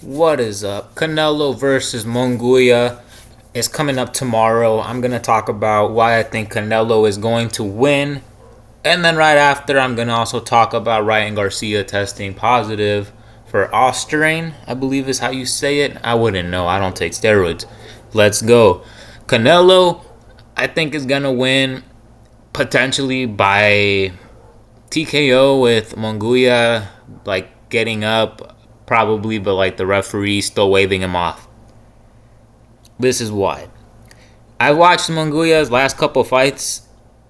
What is up? Canelo versus Munguia is coming up tomorrow. I'm going to talk about why I think Canelo is going to win. And then right after, I'm going to also talk about Ryan Garcia testing positive for Austrain, I believe is how you say it. I wouldn't know. I don't take steroids. Let's go. Canelo, I think, is going to win potentially by TKO with Munguia like getting up probably, but like the referee still waving him off. This is why. I watched Munguia's last couple fights.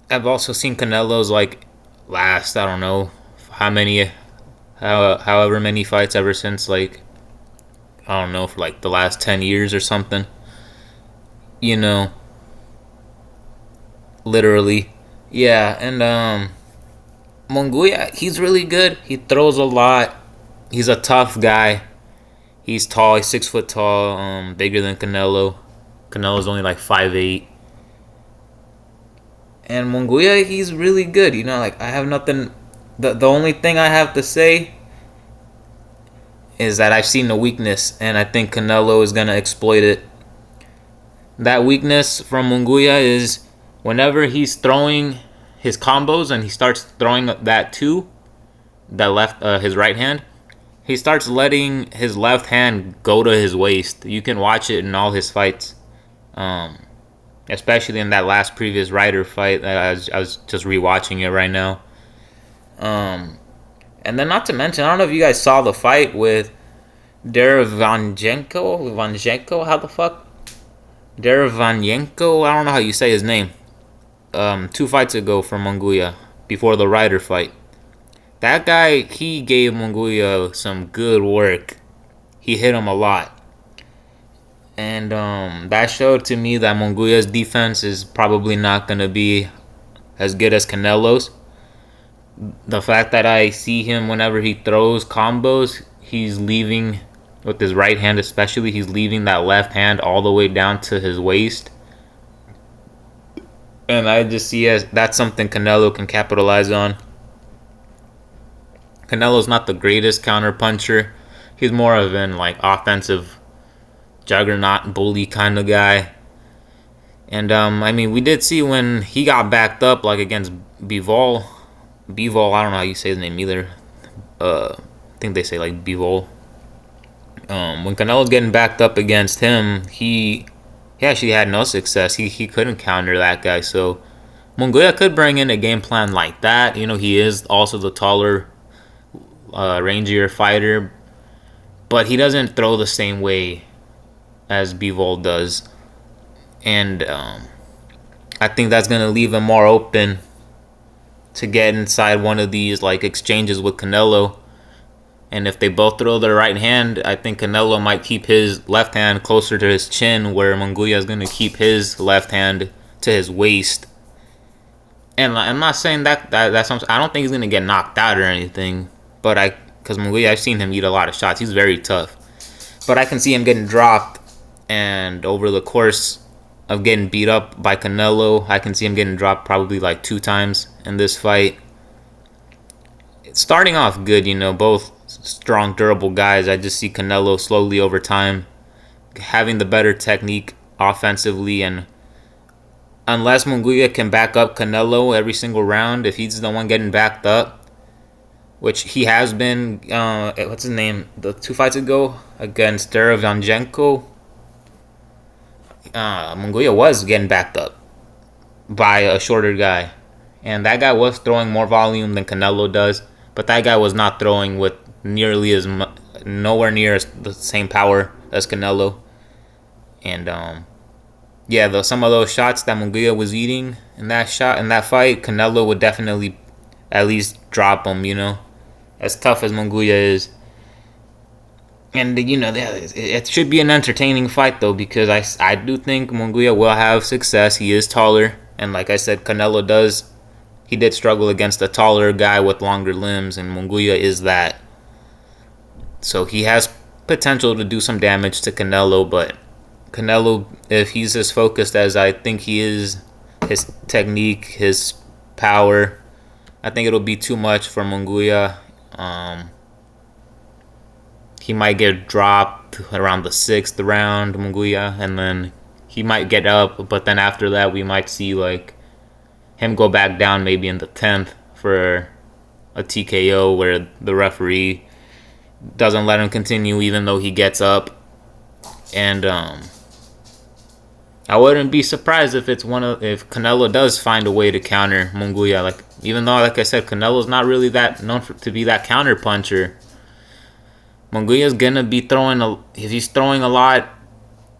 I've also seen Canelo's like last, I don't know however many fights ever since, like, I don't know, for like the last 10 years or something. You know, literally. Yeah, and Munguia, he's really good. He throws a lot. He's a tough guy. He's tall. He's 6 foot tall. Bigger than Canelo. Canelo's only like 5'8". And Munguia, he's really good. You know, like I have nothing. The only thing I have to say is that I've seen the weakness, and I think Canelo is gonna exploit it. That weakness from Munguia is whenever he's throwing his combos and he starts throwing that too, that left his right hand, he starts letting his left hand go to his waist. You can watch it in all his fights, um, especially in that last previous Ryder fight. I was just rewatching it right now. Um, and then not to mention, I don't know if you guys saw the fight with Vanjenko, how the fuck? Derevyanenko, I don't know how you say his name. 2 fights ago from Munguia, before the Ryder fight. That guy, he gave Munguia some good work. He hit him a lot. And that showed to me that Munguia's defense is probably not going to be as good as Canelo's. The fact that I see him whenever he throws combos, he's leaving, with his right hand especially, he's leaving that left hand all the way down to his waist. And I just see as that's something Canelo can capitalize on. Canelo's not the greatest counter puncher. He's more of an like offensive juggernaut bully kind of guy. And I mean, we did see when he got backed up like against Bivol. Bivol, I don't know how you say his name either. I think they say like Bivol. When Canelo's getting backed up against him, he actually had no success. He couldn't counter that guy. So Munguia could bring in a game plan like that. You know, he is also the taller, rangier fighter, but he doesn't throw the same way as Bivol does. And I think that's going to leave him more open to get inside one of these like exchanges with Canelo. And if they both throw their right hand, I think Canelo might keep his left hand closer to his chin, where Munguia is going to keep his left hand to his waist. And I'm not saying that's I don't think he's going to get knocked out or anything, but because Munguia, I've seen him eat a lot of shots. He's very tough, but I can see him getting dropped, and over the course of getting beat up by Canelo, I can see him getting dropped probably like 2 times in this fight. It's starting off good, you know, both strong, durable guys. I just see Canelo slowly over time having the better technique offensively, and unless Munguia can back up Canelo every single round, if he's the one getting backed up, which he has been, what's his name? The 2 fights ago against Derevyanenko, Munguia was getting backed up by a shorter guy, and that guy was throwing more volume than Canelo does, but that guy was not throwing with nearly as nowhere near the same power as Canelo. And yeah, some of those shots that Munguia was eating in that fight, Canelo would definitely at least drop him. You know, as tough as Munguia is. And you know, it should be an entertaining fight though, because I do think Munguia will have success. He is taller, and like I said, Canelo does. He did struggle against a taller guy with longer limbs, and Munguia is that. So he has potential to do some damage to Canelo, but Canelo, if he's as focused as I think he is, his technique, his power, I think it'll be too much for Munguia. he might get dropped around the 6th round, Munguia, and then he might get up, but then after that we might see like him go back down maybe in the 10th for a TKO where the referee doesn't let him continue even though he gets up. And I wouldn't be surprised if if Canelo does find a way to counter Munguia. Like, even though, like I said, Canelo's not really that known to be that counter puncher. Munguia's gonna be if he's throwing a lot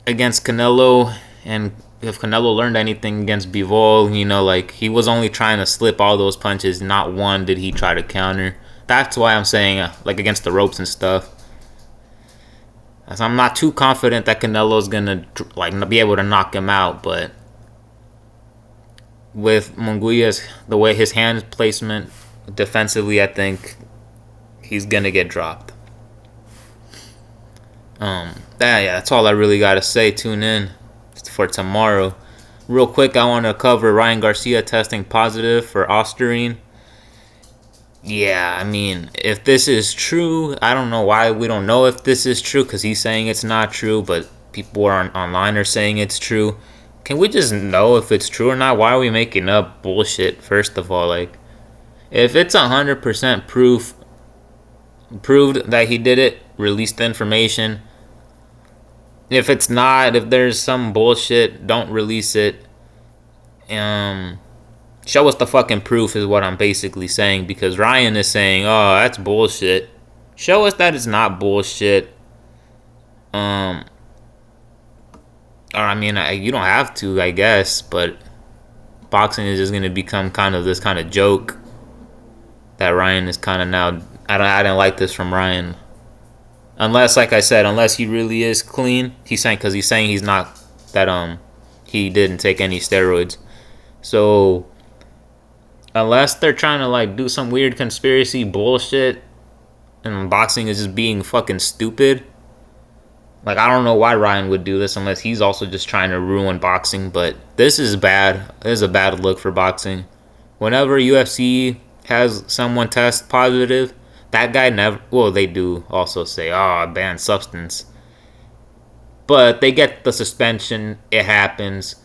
against Canelo, and if Canelo learned anything against Bivol, you know, like, he was only trying to slip all those punches. Not one did he try to counter. That's why I'm saying, like, against the ropes and stuff. So I'm not too confident that Canelo's gonna like be able to knock him out, but with Munguia's the way his hand placement defensively, I think he's gonna get dropped. That's all I really gotta say. Tune in for tomorrow. Real quick, I want to cover Ryan Garcia testing positive for Ostarine. Yeah, I mean, if this is true, I don't know why we don't know if this is true, because he's saying it's not true, but people online are saying it's true. Can we just know if it's true or not? Why are we making up bullshit, first of all? Like, if it's 100% proved that he did it, release the information. If it's not, if there's some bullshit, don't release it. Show us the fucking proof is what I'm basically saying, because Ryan is saying, oh, that's bullshit. Show us that it's not bullshit. Or I mean, you don't have to, I guess, but boxing is just going to become kind of this kind of joke that Ryan is kind of now. I didn't like this from Ryan. Unless, like I said, unless he really is clean. He's saying he's not, that he didn't take any steroids. So unless they're trying to like do some weird conspiracy bullshit and boxing is just being fucking stupid, like, I don't know why Ryan would do this unless he's also just trying to ruin boxing. But this is bad. This is a bad look for boxing. Whenever UFC has someone test positive, that guy never, well, they do also say, oh, banned substance, but they get the suspension. It happens.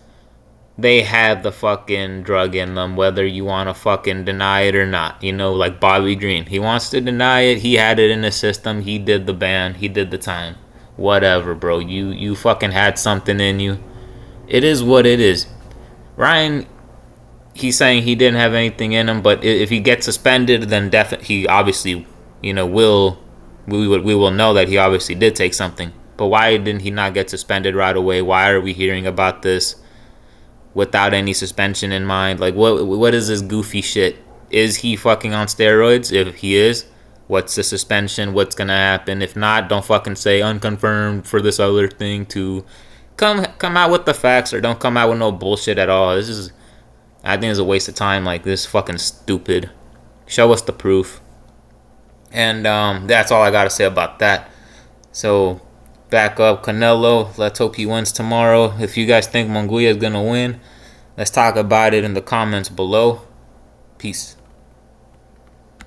They have the fucking drug in them, whether you want to fucking deny it or not. You know, like Bobby Green. He wants to deny it. He had it in his system. He did the ban. He did the time. Whatever, bro. You fucking had something in you. It is what it is. Ryan, he's saying he didn't have anything in him, but if he gets suspended, then definitely he obviously, you know, we will know that he obviously did take something. But why didn't he not get suspended right away? Why are we hearing about this without any suspension in mind? Like, what is this goofy shit? Is he fucking on steroids? If he is, what's the suspension? What's gonna happen? If not, don't fucking say unconfirmed for this other thing. To come out with the facts, or don't come out with no bullshit at all. I think it's a waste of time. Like, this is fucking stupid. Show us the proof. And that's all I gotta say about that. So, back up Canelo. Let's hope he wins tomorrow. If you guys think Munguia is gonna win, let's talk about it in the comments below. Peace.